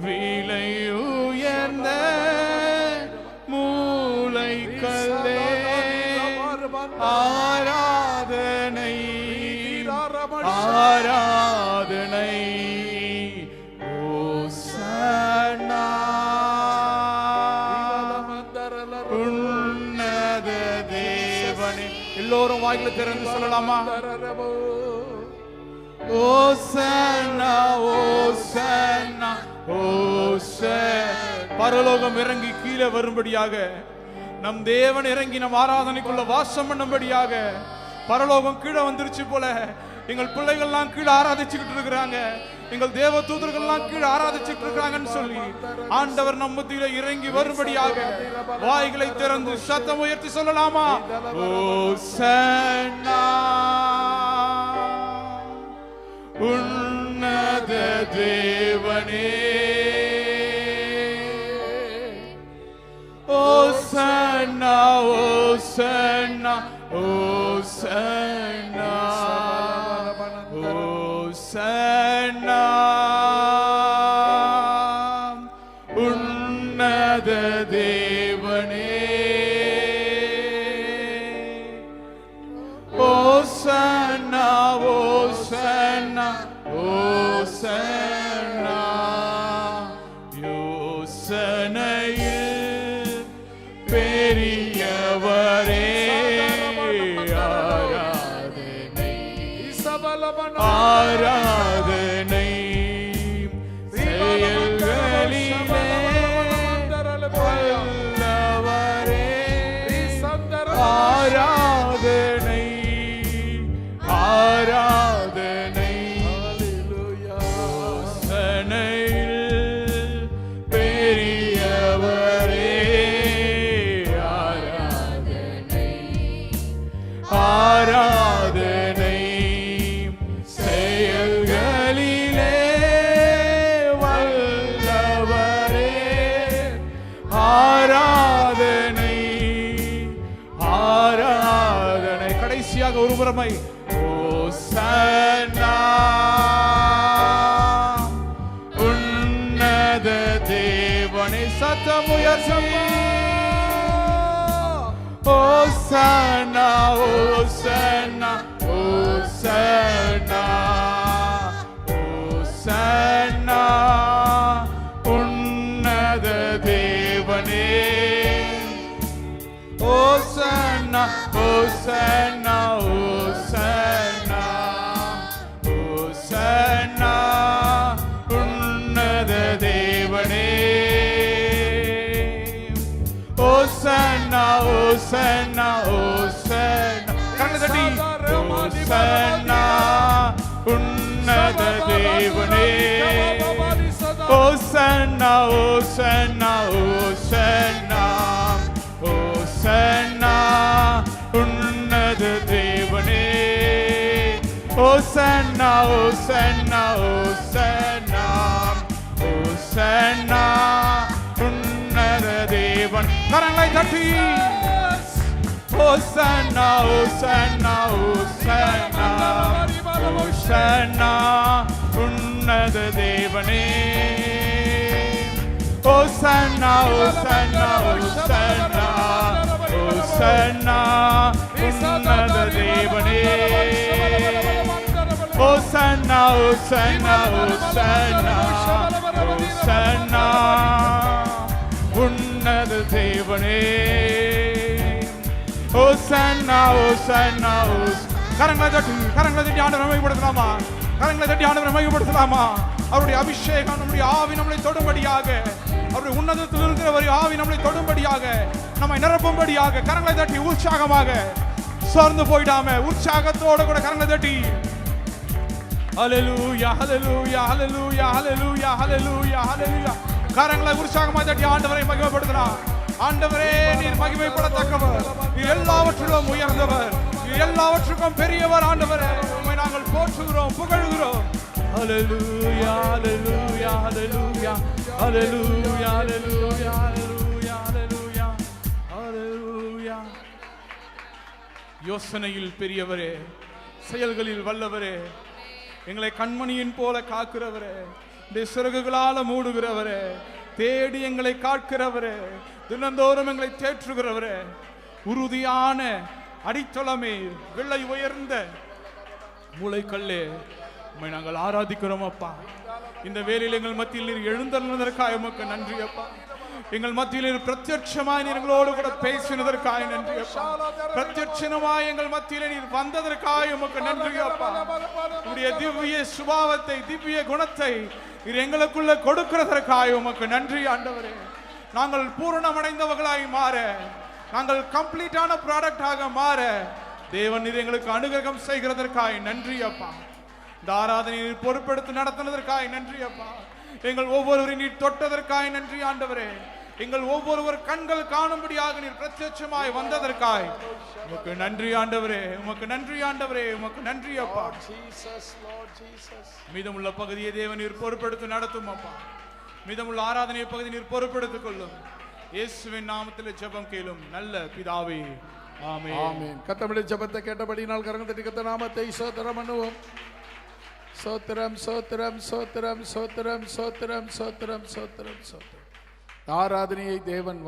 விலையுயர்ந்த மூலைக்கல்லே, ஆராதனை ஆராதனை ஓசன்னா உன்னத தேவனே. எல்லோரும் வாயில திறந்து சொல்லலாமா? ஓசன்னா ஓசன்னா ஓசன்னா. பரலோகம் இறங்கி கீழே வரும்படியாக, நம் தேவன் இறங்கி நம் ஆராதனைக்குள்ள வாசம் பண்ணும்படியாக பரலோகம் கீழே வந்துருச்சு போல. எங்கள் பிள்ளைகள்லாம் கீழே ஆராதிச்சுக்கிட்டு இருக்கிறாங்க, எங்கள் தேவ தூதர்கள்லாம் கீழே ஆராதிச்சுட்டு இருக்காங்கன்னு சொல்லி ஆண்டவர் நம் மத்தியில இறங்கி வரும்படியாக வாய்களை திறந்து சத்தம் உயர்த்தி சொல்லலாமா? ஓசன்னா உன்னத தேவனே. ஓசன்னா ஓசன்னா ஓசன்னா ஓசன்னா உன்னத தேவனே. ஓசன்னா ஓசன்னா ஓசன்னா. யோசனையில் பெரியவரே, ஆராதனை ஆராதனை செயல்களிலே வல்லவரே, ஆராதனை ஆராதனை யோசனையில் பெரியவரே, ஆராதனை ஆராதனை செயல்களிலே வல்லவரே, ஆராதனை ஆராதனை. கடைசியாக ஒரு முறை ஓசன்னா உன்னத தேவனே. சத்தம் உயர்த்தி ஓசன்னா ஓசன்னா ஓசன்னா ஓசன்னா உன்னத தேவனே. ஓசன்னா ஓசன்னா ஓசன்னா ஓசன்னா உன்னத தேவனே. ஓசன்னா ஓசன்னா ஓசன்னா. கண்ணை தட்டி ஓசன்னா உன்னத தேவனே. ஓசன்னா ஓசன்னா ஓசன்னா ஓசன்னா உன்னத தேவனே. ஓசன்னா ஓசன்னா ஓசன்னா ஓசன்னா உன்னத தேவன். கரங்களை தட்டி ஓசன்னா ஓசன்னா ஓசன்னா ஓசன்னா உன்னத தேவனே. ஓசன்னா ஓசன்னா ஓசன்னா ஓசன்னா உன்னத தேவனே. ஓசன்னா ஓசன்னா ஓசன்னா ஓசன்னா உன்னத தேவனே. ஓசன்னா ஓசன்னா கரங்களை தட்டி ஆண்டவரை மகிமைப்படுத்தலாமா? கரங்களை தட்டி ஆண்டவரை மகிமைப்படுத்தலாமா? அவருடைய அபிஷேகம் நம்முடைய ஆவி நம்மளை தொடும்படியாக, அவருடைய உன்னதத்தில் இருக்கிறவர் ஆவி நம்மளை தொடும்படியாக, நம்மை நிரப்பும்படியாக கரங்களை தட்டி உற்சாகமாக, சோர்ந்து போயிடாம உற்சாகத்தோட கூட கரங்களை தட்டி ஹல்லேலூயா ஹல்லேலூயா ஹல்லேலூயா ஹல்லேலூயா ஹல்லேலூயா ஹல்லேலூயா கரங்களை உற்சாகமாக தட்டி ஆண்டவரை மகிமைப்படுத்தலாம். ஆண்டவரே, நீர் மகிமைப்படத்தக்கவர், நீர் எல்லாவற்றிலும் உயர்ந்தவர், நீர் எல்லாவற்றுக்கும் பெரியவர். ஆண்டவரே, உம்மை நாங்கள் போற்றுகிறோம், புகழுகிறோம். ஹல்லேலூயா ஹல்லேலூயா ஹல்லேலூயா ஹல்லேலூயா ஹல்லேலூயா ஹல்லேலூயா ஹல்லேலூயா ஹல்லேலூயா. யோசனையில் பெரியவரே, செயல்களில் வல்லவரே, எங்களை கண்மணியின் போல காக்கிறவரே, சிறகுகளால மூடுகிறவரே, தேடி எங்களை காக்கிறவரே, தினந்தோறும் எங்களை தேற்றுகிறவரே, உறுதியான அடித்தளமே, வெள்ளை உயர்ந்த மூளைக்கல்லே, உம்மை நாங்கள் ஆராதிக்கிறோம் அப்பா. இந்த வேளையில் எங்கள் மத்தியில் நீர் எழுந்தருளதற்காக உமக்கு நன்றி அப்பா. எங்கள் மத்தியில் பிரத்யட்சமாய் நீர் எங்களோடு கூட பேசினதற்காக நன்றி அப்பா. பிரத்யட்சமாய் எங்கள் மத்தியில் நீர் வந்ததற்காக உமக்கு நன்றி அப்பா. உம்முடைய திவ்ய சுபாவத்தை, திவ்ய குணத்தை நீர் எங்களுக்குள்ள கொடுக்கிறதற்காக உமக்கு நன்றி ஆண்டவரே. நாங்கள் பூரணமடைந்தவர்களாய் மாற, நாங்கள் கம்ப்ளீட்டான ப்ராடக்டாக மாற தேவன் நீர் எங்களுக்கு அனுகிரகம் செய்கிறதற்காக நன்றி அப்பா. இந்த ஆராதனையை பொறுப்பெடுத்து நடத்தினதற்காக நன்றி அப்பா. எங்கள் ஒவ்வொருவரையும் நீர் தொட்டதற்காக நன்றி ஆண்டவரே. எங்கள் ஒவ்வொருவர் கண்கள் காணும்படியாக நீர் பிரத்யட்சமாய் வந்ததற்காக உமக்கு நன்றி ஆண்டவரே. உமக்கு நன்றி ஆண்டவரே. உமக்கு நன்றி அப்பா. மீதமுள்ள பகுதியை தேவன் நீர் பொறுப்பெடுத்து நடத்தும் அப்பா. மீதமுள்ள ஆராதனை பகுதி நீர் பொறுப்பெடுத்துக் கொள்ளும். இயேசுவின் நாமத்தில் ஜெபம் கேளும் நல்ல பிதாவே, ஆமென். ஆமென். கர்த்தருடைய ஜெபத்தை கேட்டபடியினால் கரங்கள் தட்டி கர்த்தர் நாமத்தை ஸ்தோத்திரம் பண்ணுவோம். சோத்திரம் சோத்திரம் சோத்திரம் சோத்திரம் சோத்திரம் சோத்திரம் சோத்திரம் சோத்திரம். ஆராதனையை தேவன்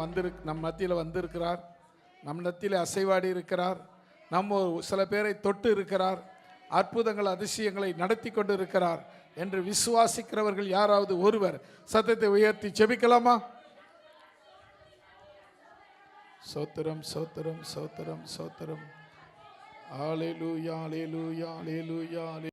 நம் மத்தியில் வந்திருக்கிறார். நம் மத்தியில் அசைவாடி இருக்கிறார். நம்ம சில பேரை தொட்டு இருக்கிறார். அற்புதங்கள் அதிசயங்களை நடத்தி கொண்டு இருக்கிறார் என்று விசுவாசிக்கிறவர்கள் யாராவது ஒருவர் சத்தத்தை உயர்த்தி ஜெபிக்கலாமா? சோத்திரம் சோத்திரம் சோத்திரம் சோத்திரம். ஹல்லேலூயா ஹல்லேலூயா ஹல்லேலூயா.